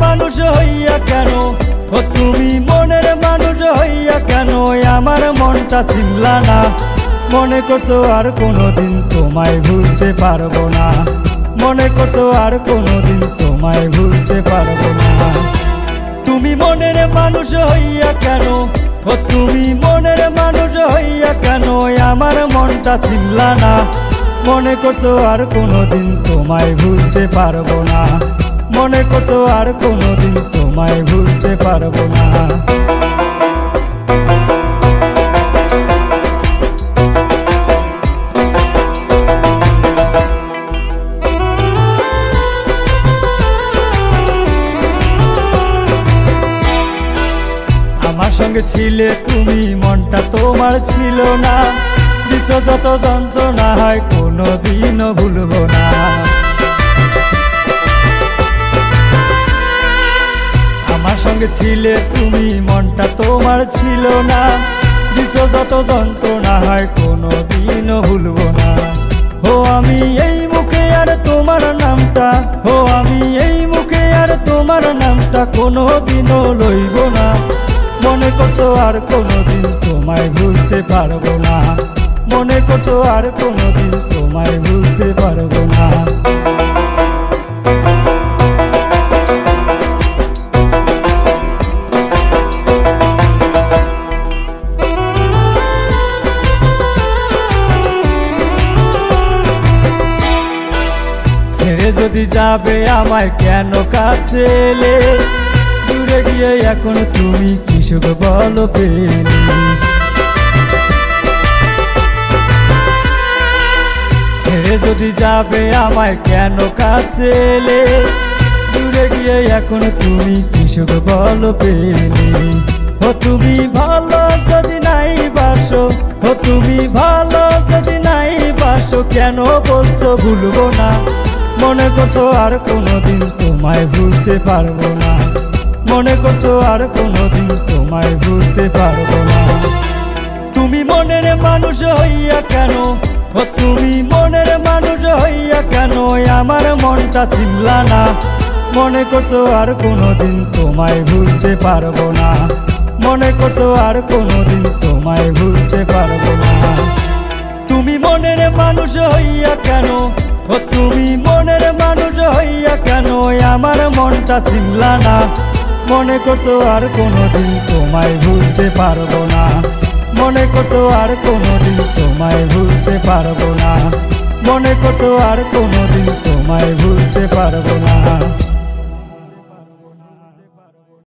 মানুষ হইয়া কেন, ও তুমি মনের মানুষ হইয়া কেন আমার মনটা চিনলা না? মনে করছো আর কোনোদিন তোমায় ভুলতে পারবো না, মনে করছো আর কোনোদিন তোমায় ভুলতে পারবো না। তুমি মনের মানুষ হইয়া কেন, ও তুমি মনের মানুষ হইয়া কেন আমার মনটা চিনলা না? মনে করছো আর কোনোদিন তোমায় ভুলতে পারবো না, মনে করছো আর কোনোদিন তোমায় ভুলতে পারবো না। আমার সঙ্গে ছিলে তুমি, মনটা তোমার ছিল না, দিচ্ছ যত যন্ত্রণা হয় কোনোদিনও ভুলবো না। আমার সঙ্গে ছিলে তুমি, মনটা তোমার ছিল না, দিচ্ছ যত যন্ত্রণা হয় কোনোদিনও ভুলবো না। ও আমি এই মুখে আর তোমার নামটা, ও আমি এই মুখে আর তোমার নামটা কোনোদিনও লইব না। মনে করছো আর কোনোদিন তোমায় ভুলতে পারবো না, মনে করছো আর কোনোদিন তোমায় ভুলতে পারবো না। ছেড়ে যদি যাবে আমায় কেন কাছে এলে, দূরে গিয়ে এখন তুমি কি সুখ বলো পেলে? ছেড়ে যদি যাবে আমায় কেন কাছে এলে, দূরে গিয়ে এখন তুমি কি সুখ বলো পেলে? ও তুমি ভালো যদি নাই বাসো, ও তুমি ভালো যদি নাই বাসো কেন বলছো ভুলবো না? মনে করছো আর কোনোদিন তোমায় ভুলতে পারবো না, মনে করছো আর কোনোদিন তোমায় ভুলতে পারবো না। তুমি মনের মানুষ হইয়া কেন, ও তুমি মনের মানুষ হইয়া কেন আমার মনটা চিনলা না? মনে করছো আর কোনোদিন তোমায় ভুলতে পারবো না, মনে করছো আর কোনোদিন তোমায় ভুলতে পারবো না। তুমি মনের মানুষ হইয়া কেন, ও তুমি মনের মানুষ হইয়া কেন আমার মনটা চিনলা না? মনে করছো আর কোনোদিন তোমায় ভুলতে পারবো না, মনে করছো আর কোনোদিন তোমায় ভুলতে পারবো না, মনে করছো আর কোনোদিন তোমায় ভুলতে পারবো না।